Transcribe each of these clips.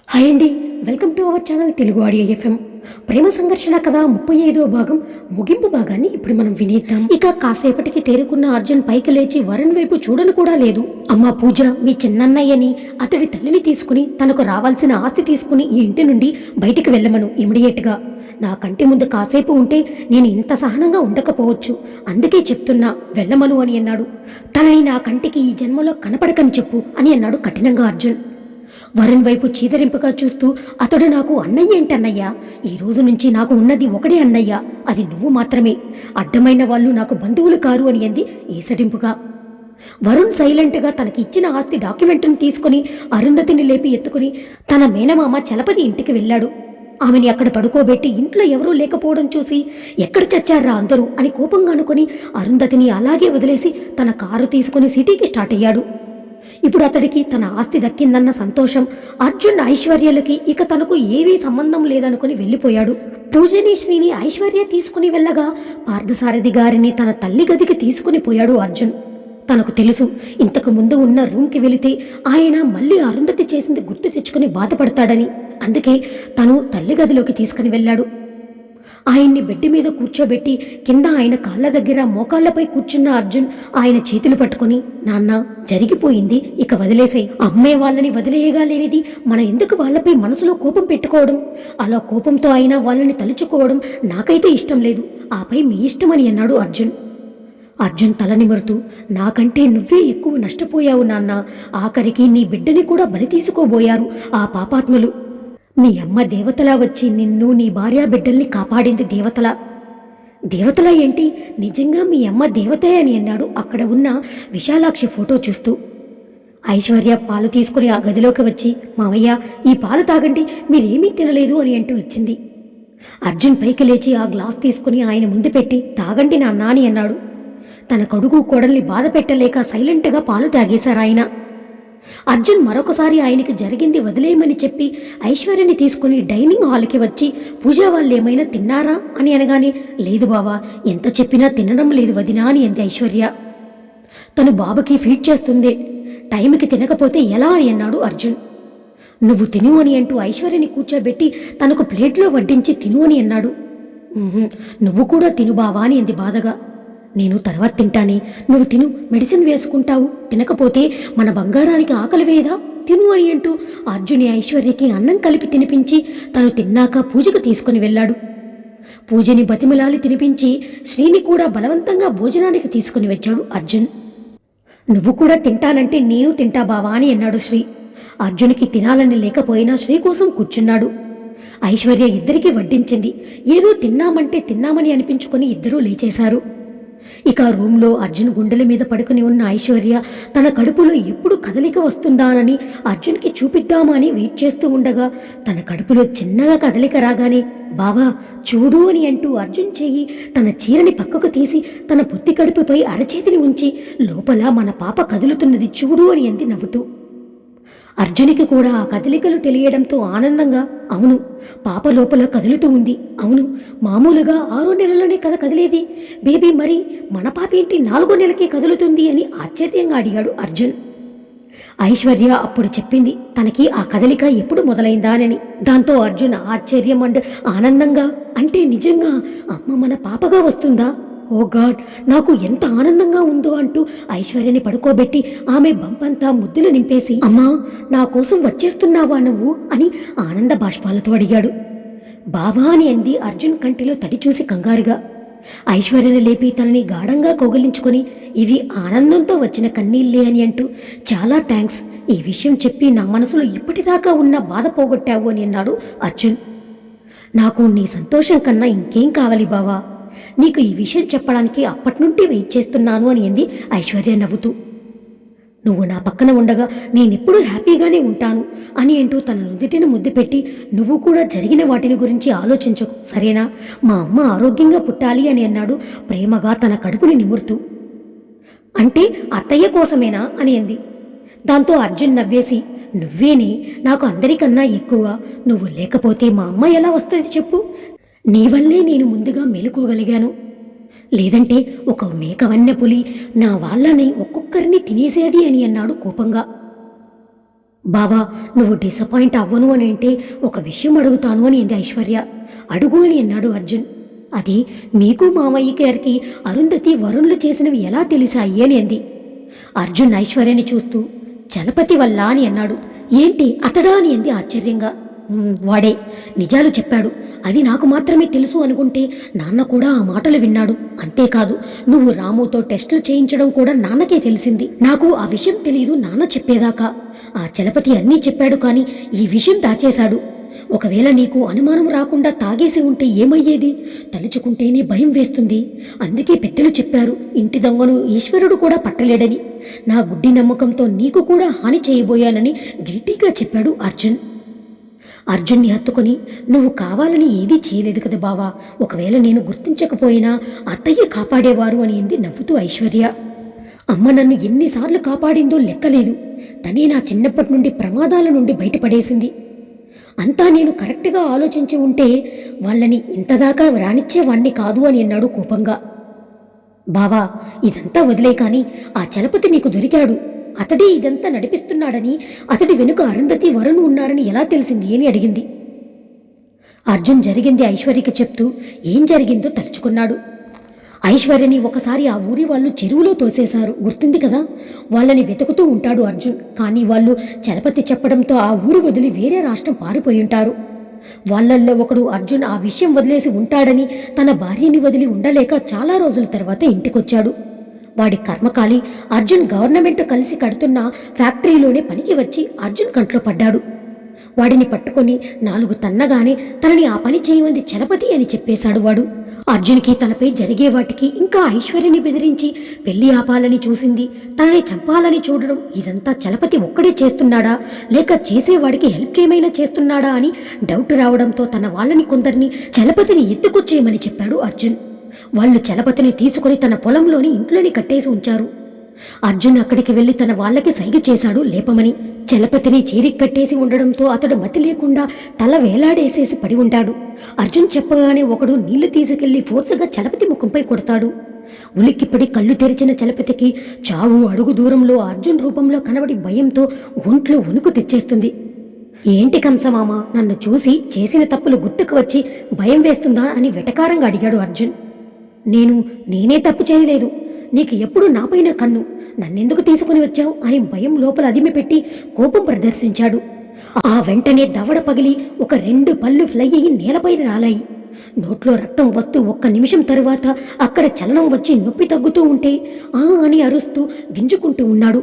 Hi అండి, welcome to our channel Telugu audio FM. ప్రేమ సంఘర్షణ కథ 35వ భాగం ముగింపు భాగాన్ని ఇప్పుడు మనం వినేద్దాం. ఇక కాసేపటికి తేరుకున్న అర్జున్ పైకి లేచి వరుణ్ వైపు చూడను కూడా లేదు. అమ్మా పూజ, మీ చిన్నన్నయ్యని అతడి తల్లిని తీసుకుని తనకు రావాల్సిన ఆస్తి తీసుకుని ఈ ఇంటి నుండి బయటికి వెళ్ళమను ఇమిడియట్గా. నా కంటి ముందు కాసేపు ఉంటే నేను ఇంత సహనంగా ఉండకపోవచ్చు, అందుకే చెప్తున్నా వెళ్ళమను అని అన్నాడు. తనని నా కంటికి ఈ జన్మలో కనపడకని చెప్పు అని అన్నాడు కఠినంగా అర్జున్. వరుణ్ వైపు చీదరింపుగా చూస్తూ, అతడు నాకు అన్నయ్య ఏంటన్నయ్యా? ఈ రోజు నుంచి నాకు ఉన్నది ఒకడే అన్నయ్య, అది నువ్వు మాత్రమే. అడ్డమైన వాళ్ళు నాకు బంధువులు కారు అని అంది ఈసడింపుగా. వరుణ్ సైలెంట్గా తనకి ఇచ్చిన ఆస్తి డాక్యుమెంట్ను తీసుకుని అరుంధతిని లేపి ఎత్తుకుని తన మేనమామ చలపతి ఇంటికి వెళ్ళాడు. ఆమెని అక్కడ పడుకోబెట్టి ఇంట్లో ఎవరూ లేకపోవడం చూసి ఎక్కడ చచ్చారా అందరూ అని కోపంగా అనుకుని అరుంధతిని అలాగే వదిలేసి తన కారు తీసుకుని సిటీకి స్టార్ట్ అయ్యాడు. ఇప్పుడు అతడికి తన ఆస్తి దక్కిందన్న సంతోషం, అర్జున్ ఐశ్వర్యలకి ఇక తనకు ఏవీ సంబంధం లేదనుకుని వెళ్ళిపోయాడు. పూజని శ్రీని ఐశ్వర్య తీసుకుని వెళ్ళగా పార్థసారథి గారిని తన తల్లి గదికి తీసుకుని పోయాడు అర్జున్. తనకు తెలుసు, ఇంతకు ముందు ఉన్న రూమ్కి వెళితే ఆయన మళ్ళీ అరుంధతి చేసింది గుర్తు తెచ్చుకుని బాధపడతాడని. అందుకే తను తల్లి గదిలోకి తీసుకుని వెళ్ళాడు. ఆయన్ని బెడ్ మీద కూర్చోబెట్టి కింద ఆయన కాళ్ళ దగ్గర మోకాళ్లపై కూర్చున్న అర్జున్ ఆయన చేతులు పట్టుకుని, నాన్న జరిగిపోయింది, ఇక వదిలేసాయి. అమ్మే వాళ్ళని వదిలేయగా లేనిది మనం ఎందుకు వాళ్ళపై మనసులో కోపం పెట్టుకోవడం? అలా కోపంతో అయినా వాళ్ళని తలుచుకోవడం నాకైతే ఇష్టం లేదు. ఆపై మీ ఇష్టమని అన్నాడు అర్జున్. అర్జున్ తల నిమురుతూ, నాకంటే నువ్వే ఎక్కువ నష్టపోయావు నాన్న. ఆఖరికి నీ బిడ్డని కూడా బలి తీసుకోబోయారు ఆ పాపాత్ములు. మీ అమ్మ దేవతలా వచ్చి నిన్ను నీ భార్యా బిడ్డల్ని కాపాడింది దేవతలా. దేవతలా ఏంటి, నిజంగా మీ అమ్మ దేవతే అని అన్నాడు అక్కడ ఉన్న విశాలాక్షి ఫోటో చూస్తూ. ఐశ్వర్య పాలు తీసుకుని ఆ గదిలోకి వచ్చి, మావయ్య ఈ పాలు తాగండి, మీరేమీ తినలేదు అని అంటూ ఇచ్చింది. అర్జున్ పైకి లేచి ఆ గ్లాస్ తీసుకుని ఆయన ముందు పెట్టి, తాగండి నాన్న అని అన్నాడు. తన కొడుకు కోడల్ని బాధ పెట్టలేక సైలెంట్గా పాలు తాగేశారు ఆయన. అర్జున్ మరొకసారి ఆయనకి జరిగింది వదిలేయమని చెప్పి ఐశ్వర్యని తీసుకుని డైనింగ్ హాల్కి వచ్చి, పూజ వాళ్ళు ఏమైనా తిన్నారా అని అనగానే, లేదు బావా, ఎంత చెప్పినా తినడం లేదు వదినా అని అంది ఐశ్వర్య. తను బాబుకి ఫీడ్ చేస్తుంది, టైంకి తినకపోతే ఎలా అని అన్నాడు అర్జున్. నువ్వు తిను అని అంటూ ఐశ్వర్యని కూర్చోబెట్టి తనకు ప్లేట్లో వడ్డించి తిను అని అన్నాడు. నువ్వు కూడా తిను బావా అని అంది బాధగా. నేను తర్వాత తింటానే, నువ్వు తిను, మెడిసిన్ వేసుకుంటావు, తినకపోతే మన బంగారానికి ఆకలి వేయదా, తిను అని అంటూ అర్జుని ఐశ్వర్యకి అన్నం కలిపి తినిపించి తను తిన్నాక పూజకు తీసుకుని వెళ్ళాడు. పూజని బతిమలాలి తినిపించి శ్రీని కూడా బలవంతంగా భోజనానికి తీసుకుని వచ్చాడు అర్జున్. నువ్వు కూడా తింటానంటే నేను తింటా బావా అని అన్నాడు శ్రీ. అర్జునికి తినాలని లేకపోయినా శ్రీ కోసం కూర్చున్నాడు. ఐశ్వర్య ఇద్దరికీ వడ్డించింది. ఏదో తిన్నామంటే తిన్నామని అనిపించుకొని ఇద్దరూ లేచేశారు. ఇక రూమ్లో అర్జున్ గుండెల మీద పడుకుని ఉన్న ఐశ్వర్య తన కడుపులో ఎప్పుడు కదలిక వస్తుందానని అర్జున్కి చూపిద్దామా అని వెయిట్ చేస్తూ ఉండగా తన కడుపులో చిన్నగా కదలిక రాగానే, బావా చూడు అని అంటూ అర్జున్ చెయ్యి తన చీరని పక్కకు తీసి తన పొత్తి కడుపుపై అరచేతిని ఉంచి, లోపల మన పాప కదులుతున్నది చూడు అని అంది నవ్వుతూ. అర్జునికి కూడా ఆ కదలికలు తెలియడంతో ఆనందంగా, అవును పాప లోపల కదులుతూ ఉంది, అవును మామూలుగా 6వ నెలలోనే కదా కదిలేది బేబీ, మరి మన పాప ఏంటి 4వ నెలకే కదులుతుంది అని ఆశ్చర్యంగా అడిగాడు అర్జున్. ఐశ్వర్య అప్పుడు చెప్పింది తనకి ఆ కదలిక ఎప్పుడు మొదలైందానని. దాంతో అర్జున్ ఆశ్చర్యం అండ్ ఆనందంగా, అంటే నిజంగా అమ్మ మన పాపగా వస్తుందా? ఓ గాడ్, నాకు ఎంత ఆనందంగా ఉందో అంటూ ఐశ్వర్యని పడుకోబెట్టి ఆమె బంపంతా ముద్దులు నింపేసి, అమ్మా నా కోసం వచ్చేస్తున్నావా నువ్వు అని ఆనంద బాష్పాలతో అడిగాడు. బావా అని అంది అర్జున్ కంటిలో తడి చూసి కంగారుగా. ఐశ్వర్యని లేపి తనని గాఢంగా కౌగిలించుకొని, ఇవి ఆనందంతో వచ్చిన కన్నీళ్ళే అని అంటూ, చాలా థ్యాంక్స్, ఈ విషయం చెప్పి నా మనసులో ఇప్పటిదాకా ఉన్న బాధ పోగొట్టావు అని అన్నాడు అర్జున్. నాకు నీ సంతోషం కన్నా ఇంకేం కావాలి బావా, నీకు ఈ విషయం చెప్పడానికి అప్పటినుండి వెయిట్ చేస్తున్నాను అని అంది ఐశ్వర్య నవ్వుతూ. నువ్వు నా పక్కన ఉండగా నేనెప్పుడూ హ్యాపీగానే ఉంటాను అని అంటూ తన నుదుటిని ముద్దు పెట్టి, నువ్వు కూడా జరిగిన వాటిని గురించి ఆలోచించకు సరేనా, మా అమ్మ ఆరోగ్యంగా పుట్టాలి అని అన్నాడు ప్రేమగా తన కడుపుని నిమురుతూ. అంటే అత్తయ్య కోసమేనా అని అంది. దాంతో అర్జున్ నవ్వేసి, నువ్వేనే నాకు అందరికన్నా ఎక్కువ, నువ్వు లేకపోతే మా అమ్మ ఎలా వస్తుంది చెప్పు, నీ వల్లే నేను ముందుగా మేలుకోగలిగాను, లేదంటే ఒక మేకవన్నె పులి నా వాళ్ళని ఒక్కొక్కరిని తినేసేది అని అన్నాడు కోపంగా. బావా, నువ్వు డిసప్పాయింట్ అవ్వను అని అంటే ఒక విషయం అడుగుతాను అని అంది ఐశ్వర్య. అడుగు అని అన్నాడు అర్జున్. అది మీకు మామయ్య గారికి అరుంధతి వరుణులు చేసినవి ఎలా తెలిసాయి అని అంది. అర్జున్ ఐశ్వర్యని చూస్తూ చలపతి వల్ల అని అన్నాడు. ఏంటి అతడా అని అంది ఆశ్చర్యంగా. వాడే నిజాలు చెప్పాడు. అది నాకు మాత్రమే తెలుసు అనుకుంటే నాన్న కూడా ఆ మాటలు విన్నాడు. అంతేకాదు నువ్వు రాముతో టెస్టులు చేయించడం కూడా నాన్నకే తెలిసింది. నాకు ఆ విషయం తెలియదు నాన్న చెప్పేదాకా. ఆ చలపతి అన్నీ చెప్పాడు, కానీ ఈ విషయం దాచేశాడు. ఒకవేళ నీకు అనుమానం రాకుండా తాగేసి ఉంటే ఏమయ్యేది? తలుచుకుంటేనే భయం వేస్తుంది. అందుకే పెద్దలు చెప్పారు, ఇంటి దొంగను ఈశ్వరుడు కూడా పట్టలేడని. నా గుడ్డి నమ్మకంతో నీకు కూడా హాని చేయబోయానని గిల్టీగా చెప్పాడు అర్జున్. అర్జున్ని హత్తుకుని, నువ్వు కావాలని ఏదీ చేయలేదు కదా బావా. ఒకవేళ నేను గుర్తించకపోయినా అత్తయ్య కాపాడేవారు అని అంది నవ్వుతూ ఐశ్వర్య. అమ్మ నన్ను ఎన్నిసార్లు కాపాడిందో లెక్కలేదు. తనే నా చిన్నప్పటి నుండి ప్రమాదాల నుండి బయటపడేసింది. అంతా నేను కరెక్ట్గా ఆలోచించి ఉంటే వాళ్ళని ఇంతదాకా రానిచ్చేవాణ్ణి కాదు అని అన్నాడు కోపంగా. బావా, ఇదంతా వదిలే, కానీ ఆ చలపతి నీకు దొరికాడు. అతడే ఇదంతా నడిపిస్తున్నాడని, అతడి వెనుక అరుంధతి వరుణ్ ఉన్నారని ఎలా తెలిసింది అని అడిగింది. అర్జున్ జరిగింది ఐశ్వర్యకి చెప్తూ ఏం జరిగిందో తలుచుకున్నాడు. ఐశ్వర్యని ఒకసారి ఆ ఊరి వాళ్ళు చెరువులో తోసేశారు, గుర్తుంది కదా. వాళ్ళని వెతుకుతూ ఉంటాడు అర్జున్. కానీ వాళ్ళు చలపతి చెప్పడంతో ఆ ఊరు వదిలి వేరే రాష్ట్రం పారిపోయి ఉంటారు. వాళ్ళల్లో ఒకడు అర్జున్ ఆ విషయం వదిలేసి ఉంటాడని, తన భార్యని వదిలి ఉండలేక చాలా రోజుల తర్వాత ఇంటికొచ్చాడు. వాడి కర్మకాలి అర్జున్ గవర్నమెంట్ కలిసి కడుతున్న ఫ్యాక్టరీలోనే పనికి వచ్చి అర్జున్ కంట్లో పడ్డాడు. వాడిని పట్టుకొని 4 తన్నగానే తనని ఆ పని చేయమంది చలపతి అని చెప్పేశాడు వాడు. అర్జున్కి తనపై జరిగే వాటికి ఇంకా ఐశ్వర్యని బెదిరించి పెళ్లి ఆపాలని చూసింది, తనని చంపాలని చూడడం, ఇదంతా చలపతి ఒక్కడే చేస్తున్నాడా లేక చేసేవాడికి హెల్ప్ ఏమైనా చేస్తున్నాడా అని డౌట్ రావడంతో తన వాళ్ళని కొందరిని చలపతిని ఎత్తుకొచ్చేయమని చెప్పాడు అర్జున్. వాళ్ళు చలపతిని తీసుకుని తన పొలంలోని ఇంట్లోని కట్టేసి ఉంచారు. అర్జున్ అక్కడికి వెళ్లి తన వాళ్ళకి సైగ చేశాడు లేపమని. చలపతిని చీరికి కట్టేసి ఉండడంతో అతడు మతి లేకుండా తల వేలాడేసేసి పడి ఉంటాడు. అర్జున్ చెప్పగానే ఒకడు నీళ్లు తీసుకెళ్లి ఫోర్సుగా చలపతి ముఖంపై కొడతాడు. ఉలిక్కిపడి కళ్ళు తెరిచిన చలపతికి చావు అడుగు దూరంలో అర్జున్ రూపంలో కనబడి భయంతో ఒంట్లో వణుకు తెచ్చేస్తుంది. ఏంటి కంసమామ, నన్ను చూసి చేసిన తప్పులు గుర్తుకు వచ్చి భయం వేస్తుందా అని వెటకారంగా అడిగాడు అర్జున్. నేనే తప్పు చేయలేదు. నీకు ఎప్పుడు నాపైన కన్ను. నన్నెందుకు తీసుకుని వచ్చావు అని భయం లోపల అదిమి పెట్టి కోపం ప్రదర్శించాడు. ఆ వెంటనే దవడ పగిలి ఒక 2 పళ్ళు ఫ్లై అయ్యి నేలపైన రాలాయి. నోట్లో రక్తం వస్తూ 1 నిమిషం తరువాత అక్కడ చలనం వచ్చి నొప్పి తగ్గుతూ ఉంటే ఆ అని అరుస్తూ గింజుకుంటూ ఉన్నాడు.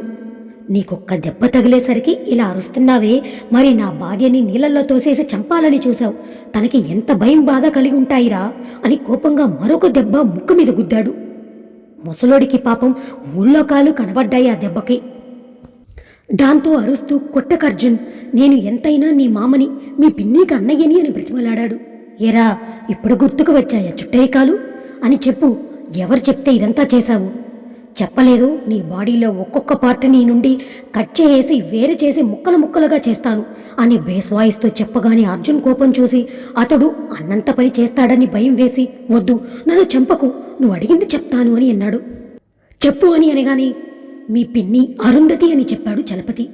నీకొక్క దెబ్బ తగిలేసరికి ఇలా అరుస్తున్నావే, మరి నా భార్యని నీళ్ళల్లో తోసేసి చంపాలని చూశావు. తనకి ఎంత భయం బాధ కలిగి ఉంటాయిరా అని కోపంగా మరొక దెబ్బ ముక్కు మీద గుద్దాడు. ముసలోడికి పాపం ముల్లోకాలు కనబడ్డాయి ఆ దెబ్బకి. దాంతో అరుస్తూ కొట్టకర్జున్, నేను ఎంతైనా నీ మామని, మీ పిన్నికి అన్నయ్యని అని బ్రతిమలాడాడు. ఏరా, ఇప్పుడు గుర్తుకు వచ్చాయా చుట్టరికాలు అని చెప్పు. ఎవరు చెప్తే ఇదంతా చేశావు? చెప్పలేదు. నీ బాడీలో ఒక్కొక్క పార్ట్ నీ నుండి కట్ చేసి వేరు చేసి ముక్కలు ముక్కలుగా చేస్తాను అని బేస్ వాయిస్తో చెప్పగానే అర్జున్ కోపం చూసి అతడు అన్నంత పని చేస్తాడని భయం వేసి, వద్దు నన్ను చంపకు, నువ్వు అడిగింది చెప్తాను అని అన్నాడు. చెప్పు అని అనగానే మీ పిన్ని అరుంధతి అని చెప్పాడు చలపతి.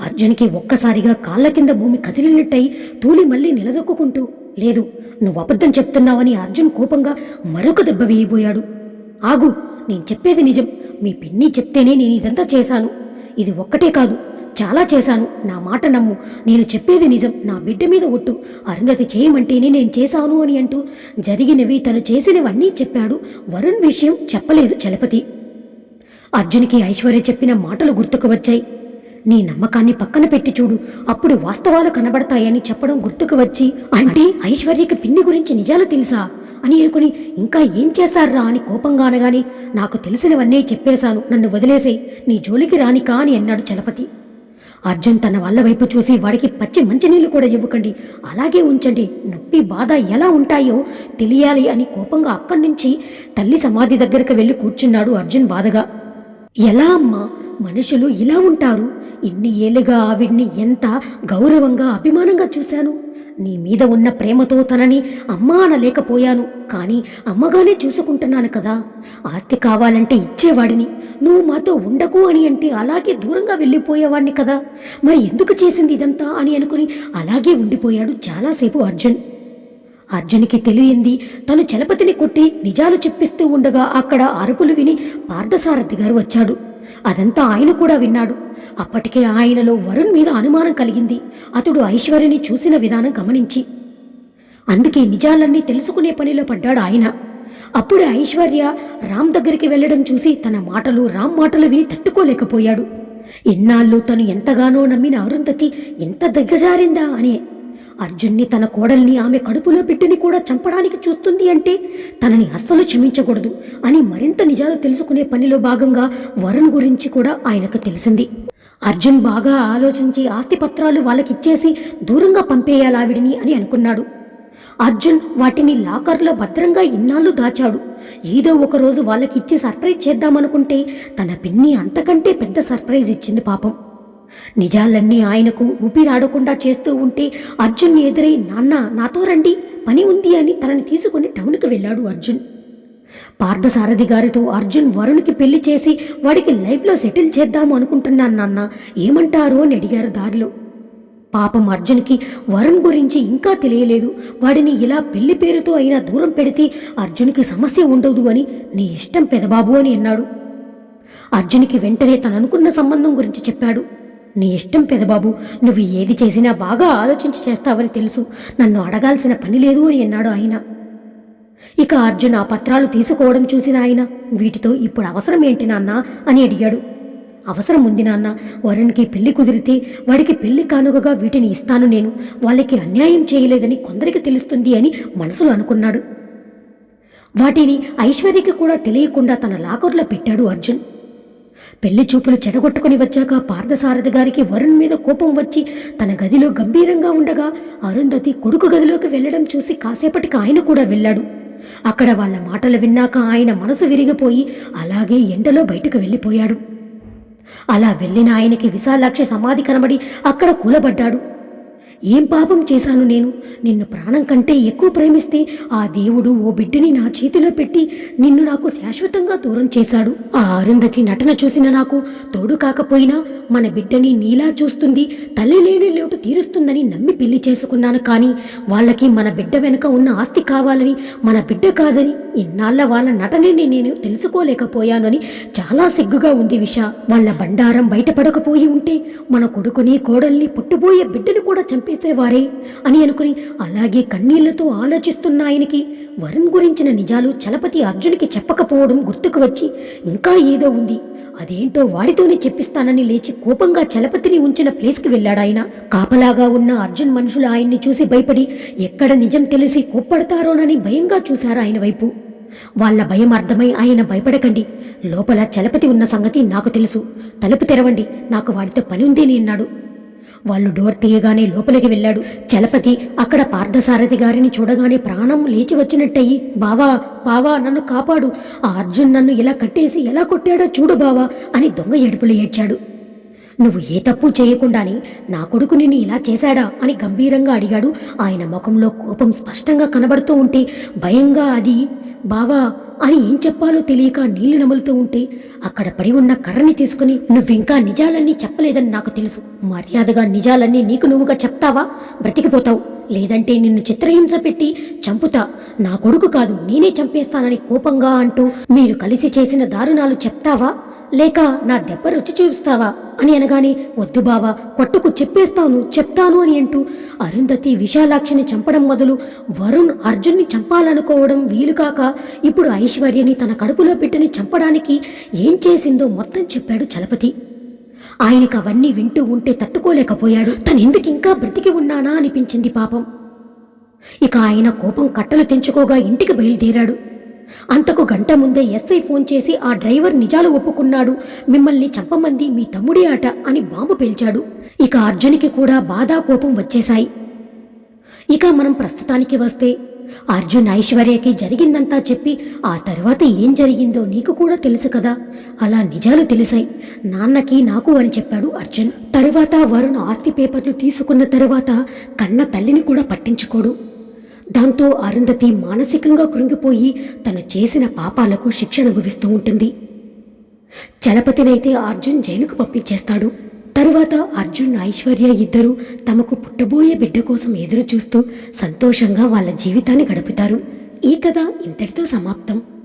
అర్జున్కి ఒక్కసారిగా కాళ్ళ కింద భూమి కదిలినట్టయి తూలి మళ్ళీ నిలదొక్కుంటూ, లేదు నువ్వు అబద్ధం చెప్తున్నావని అర్జున్ కోపంగా మరొక దెబ్బ వేయబోయాడు. ఆగు, నేను చెప్పేది నిజం. మీ పిన్ని చెప్తేనే నేను ఇదంతా చేశాను. ఇది ఒక్కటే కాదు, చాలా చేశాను. నా మాట నమ్ము, నేను చెప్పేది నిజం. నా బిడ్డ మీద ఒట్టు. అరుంధతి చేయమంటేనే నేను చేశాను అని అంటూ జరిగినవి తను చేసినవన్నీ చెప్పాడు. వరుణ్ విషయం చెప్పలేదు చలపతి. అర్జున్కి ఐశ్వర్య చెప్పిన మాటలు గుర్తుకు వచ్చాయి. నీ నమ్మకాన్ని పక్కన పెట్టి చూడు, అప్పుడు వాస్తవాలు కనబడతాయని చెప్పడం గుర్తుకు వచ్చి, అంటే ఐశ్వర్యకి పిన్ని గురించి నిజాలు తెలుసా అని అనుకుని ఇంకా ఏం చేశారా అని కోపంగా అనగానే, నాకు తెలిసినవన్నీ చెప్పేశాను, నన్ను వదిలేసేయి, నీ జోలికి రానికా అని అన్నాడు చలపతి. అర్జున్ తన వాళ్ళ వైపు చూసి, వాడికి పచ్చి మంచినీళ్ళు కూడా ఇవ్వకండి, అలాగే ఉంచండి, నొప్పి బాధ ఎలా ఉంటాయో తెలియాలి అని కోపంగా అక్కడి నుంచి తల్లి సమాధి దగ్గరకు వెళ్ళి కూర్చున్నాడు అర్జున్ బాధగా. ఎలా అమ్మా, మనుషులు ఇలా ఉంటారు? ఇన్ని ఏళ్ళుగా ఆవిడ్ని ఎంత గౌరవంగా అభిమానంగా చూశాను. నీ మీద ఉన్న ప్రేమతో తనని అమ్మా అనలేకపోయాను, కానీ అమ్మగానే చూసుకుంటున్నాను కదా. ఆస్తి కావాలంటే ఇచ్చేవాడిని, నువ్వు మాతో ఉండకు అని అంటే అలాగే దూరంగా వెళ్ళిపోయేవాడిని కదా. మరి ఎందుకు చేసింది ఇదంతా అని అనుకుని అలాగే ఉండిపోయాడు చాలాసేపు అర్జున్. అర్జునికి తెలియంది తను చలపతిని కొట్టి నిజాలు చెప్పిస్తూ ఉండగా అక్కడ అరుపులు విని పార్థసారథి గారు వచ్చాడు. అదంతా ఆయన కూడా విన్నాడు. అప్పటికే ఆయనలో వరుణ్ మీద అనుమానం కలిగింది, అతడు ఐశ్వర్యని చూసిన విధానం గమనించి. అందుకే నిజాలన్నీ తెలుసుకునే పనిలో పడ్డాడు ఆయన. అప్పుడే ఐశ్వర్య రామ్ దగ్గరికి వెళ్లడం చూసి తన మాటలు రామ్ మాటలు విని తట్టుకోలేకపోయాడు. ఇన్నాళ్ళు తను ఎంతగానో నమ్మిన అరుంధతి ఎంత దిగజారిందా అని. అర్జున్ని, తన కోడల్ని, ఆమె కడుపులో బిడ్డని కూడా చంపడానికి చూస్తుంది అంటే తనని అస్సలు క్షమించకూడదు అని మరింత నిజాలు తెలుసుకునే పనిలో భాగంగా వరుణ్ గురించి కూడా ఆయనకు తెలిసింది. అర్జున్ బాగా ఆలోచించి ఆస్తి పత్రాలు వాళ్ళకిచ్చేసి దూరంగా పంపేయాలావిడిని అని అనుకున్నాడు. అర్జున్ వాటిని లాకర్లో భద్రంగా ఇన్నాళ్ళు దాచాడు. ఏదో ఒకరోజు వాళ్ళకిచ్చి సర్ప్రైజ్ చేద్దామనుకుంటే తన పిన్ని అంతకంటే పెద్ద సర్ప్రైజ్ ఇచ్చింది పాపం. నిజాలన్నీ ఆయనకు ఊపిరాడకుండా చేస్తూ ఉంటే అర్జున్ ఎదురై, నాన్న నాతో రండి, పని ఉంది అని తనని తీసుకుని టౌన్కి వెళ్ళాడు అర్జున్. పార్థసారథి గారితో అర్జున్ వరుణ్కి పెళ్లి చేసి వాడికి లైఫ్లో సెటిల్ చేద్దాము అనుకుంటున్నాను నాన్న, ఏమంటారు అని అడిగారు దారిలో. పాపం అర్జున్కి వరుణ్ గురించి ఇంకా తెలియలేదు. వాడిని ఇలా పెళ్లి పేరుతో అయినా దూరం పెడితే అర్జున్కి సమస్య ఉండదు అని, నీ ఇష్టం పెదబాబు అని అన్నాడు. అర్జున్కి వెంటనే తననుకున్న సంబంధం గురించి చెప్పాడు. నీ ఇష్టం పెదబాబు, నువ్వు ఏది చేసినా బాగా ఆలోచించి చేస్తావని తెలుసు, నన్ను అడగాల్సిన పని లేదు అని అన్నాడు ఆయన. ఇక అర్జున్ ఆ పత్రాలు తీసుకోవడం చూసిన ఆయన, వీటితో ఇప్పుడు అవసరం ఏంటి నాన్న అని అడిగాడు. అవసరం ఉంది నాన్న, వరుణ్కి పెళ్లి కుదిరితే వాడికి పెళ్లి కానుకగా వీటిని ఇస్తాను నేను, వాళ్ళకి అన్యాయం చేయలేదని కొందరికి తెలుస్తుంది అని మనసులో అనుకున్నాడు. వాటిని ఐశ్వర్యకి కూడా తెలియకుండా తన లాకర్లో పెట్టాడు అర్జున్. పెళ్లి చూపులు చెడగొట్టుకుని వచ్చాక పార్థసారథి గారికి వరుణ్ మీద కోపం వచ్చి తన గదిలో గంభీరంగా ఉండగా అరుంధతి కొడుకు గదిలోకి వెళ్లడం చూసి కాసేపటికి ఆయన కూడా వెళ్ళాడు. అక్కడ వాళ్ళ మాటలు విన్నాక ఆయన మనసు విరిగిపోయి అలాగే ఎండలో బయటకు వెళ్ళిపోయాడు. అలా వెళ్ళిన ఆయనకి విశాలాక్షి సమాధి కనబడి అక్కడ కూలబడ్డాడు. ఏం పాపం చేశాను నేను? నిన్ను ప్రాణం కంటే ఎక్కువ ప్రేమిస్తే ఆ దేవుడు ఓ బిడ్డని నా చేతిలో పెట్టి నిన్ను నాకు శాశ్వతంగా దూరం చేశాడు. ఆ అరుంధతి నటన చూసిన నాకు తోడు కాకపోయినా మన బిడ్డని నీలా చూస్తుంది, తల్లి లేని లోటు తీరుస్తుందని నమ్మి పెళ్లి చేసుకున్నాను. కానీ వాళ్ళకి మన బిడ్డ వెనుక ఉన్న ఆస్తి కావాలని, మన బిడ్డ కాదని ఇన్నాళ్ళ వాళ్ళ నటనని నేను తెలుసుకోలేకపోయాను అని చాలా సిగ్గుగా ఉంది విష. వాళ్ళ బండారం బయటపడకపోయి ఉంటే మన కొడుకుని, కోడల్ని, పుట్టబోయే బిడ్డను కూడా చంపేసేవారే అని అనుకుని అలాగే కన్నీళ్లతో ఆలోచిస్తున్న ఆయనకి వరుణ్ గురించిన నిజాలు చలపతి అర్జున్కి చెప్పకపోవడం గుర్తుకు వచ్చి, ఇంకా ఏదో ఉంది, అదేంటో వాడితోనే చెప్పిస్తానని లేచి కోపంగా చలపతిని ఉంచిన ప్లేస్కి వెళ్ళాడాయన. కాపలాగా ఉన్న అర్జున్ మనుషులు ఆయన్ని చూసి భయపడి ఎక్కడ నిజం తెలిసి కోప్పడతారోనని భయంగా చూశారు ఆయన వైపు. వాళ్ళ భయం అర్థమై ఆయన, భయపడకండి, లోపల చలపతి ఉన్న సంగతి నాకు తెలుసు, తలుపు తెరవండి, నాకు వాడితో పని ఉంది అని అన్నాడు. వాళ్ళు డోర్ తీయగానే లోపలికి వెళ్ళాడు చలపతి. అక్కడ పార్థసారథి గారిని చూడగానే ప్రాణం లేచి వచ్చినట్టయి, బావా బావా నన్ను కాపాడు, ఆ అర్జున్ నన్ను ఇలా కట్టేసి ఎలా కొట్టాడో చూడు బావా అని దొంగ ఏడుపులు ఏడ్చాడు. నువ్వు ఏ తప్పు చేయకుండానే నా కొడుకు నిన్ను ఇలా చేశాడా అని గంభీరంగా అడిగాడు. ఆయన ముఖంలో కోపం స్పష్టంగా కనబడుతూ ఉంటే భయంగా, అది బావా అని ఏం చెప్పాలో తెలియక నీళ్లు నములుతూ ఉంటే అక్కడ పడి ఉన్న కర్రని తీసుకుని, నువ్వింకా నిజాలన్నీ చెప్పలేదని నాకు తెలుసు, మర్యాదగా నిజాలన్నీ నీకు నువ్వుగా చెప్తావా, బ్రతికిపోతావు, లేదంటే నిన్ను చిత్రహింస పెట్టి చంపుతా, నా కొడుకు కాదు నేనే చంపేస్తానని కోపంగా అంటూ, మీరు కలిసి చేసిన దారుణాలు చెప్తావా లేక నా దెబ్బ రుచి చూపిస్తావా అని అనగానే, వద్దు బావా, కొట్టుకు చెప్తాను అని అంటూ అరుంధతి విశాలాక్షిని చంపడం మొదలు వరుణ్ అర్జున్ని చంపాలనుకోవడం వీలుకాక ఇప్పుడు ఐశ్వర్యని తన కడుపులో పెట్టని చంపడానికి ఏం చేసిందో మొత్తం చెప్పాడు చలపతి. ఆయనకు అవన్నీ వింటూ ఉంటే తట్టుకోలేకపోయాడు. తనెందుకు ఇంకా బ్రతికి ఉన్నానా అనిపించింది పాపం. ఇక ఆయన కోపం కట్టలు తెంచుకోగా ఇంటికి బయలుదేరాడు. అంతకు గంట ముందే ఎస్ఐ ఫోన్ చేసి ఆ డ్రైవర్ నిజాలు ఒప్పుకున్నాడు, మిమ్మల్ని చంపమంది మీ తమ్ముడే ఆట అని బాంబు పేల్చాడు. ఇక అర్జునికి కూడా బాధ కోపం వచ్చేశాయి. ఇక మనం ప్రస్తుతానికి వస్తే అర్జున్ ఐశ్వర్యకి జరిగిందంతా చెప్పి ఆ తర్వాత ఏం జరిగిందో నీకు కూడా తెలుసు కదా. అలా నిజాలు తెలిసాయి నాన్నకి నాకు అని చెప్పాడు అర్జున్. తరువాత వరుణ్ ఆస్తి పేపర్లు తీసుకున్న తరువాత కన్న తల్లిని కూడా పట్టించుకోడు. దాంతో అరుంధతి మానసికంగా కృంగిపోయి తను చేసిన పాపాలకు శిక్ష అనుభవిస్తూ ఉంటుంది. చలపతినైతే అర్జున్ జైలుకు పంపించేస్తాడు. తరువాత అర్జున్ ఐశ్వర్య ఇద్దరూ తమకు పుట్టబోయే బిడ్డ కోసం ఎదురు చూస్తూ సంతోషంగా వాళ్ళ జీవితాన్ని గడుపుతారు. ఈ కథ ఇంతటితో సమాప్తం.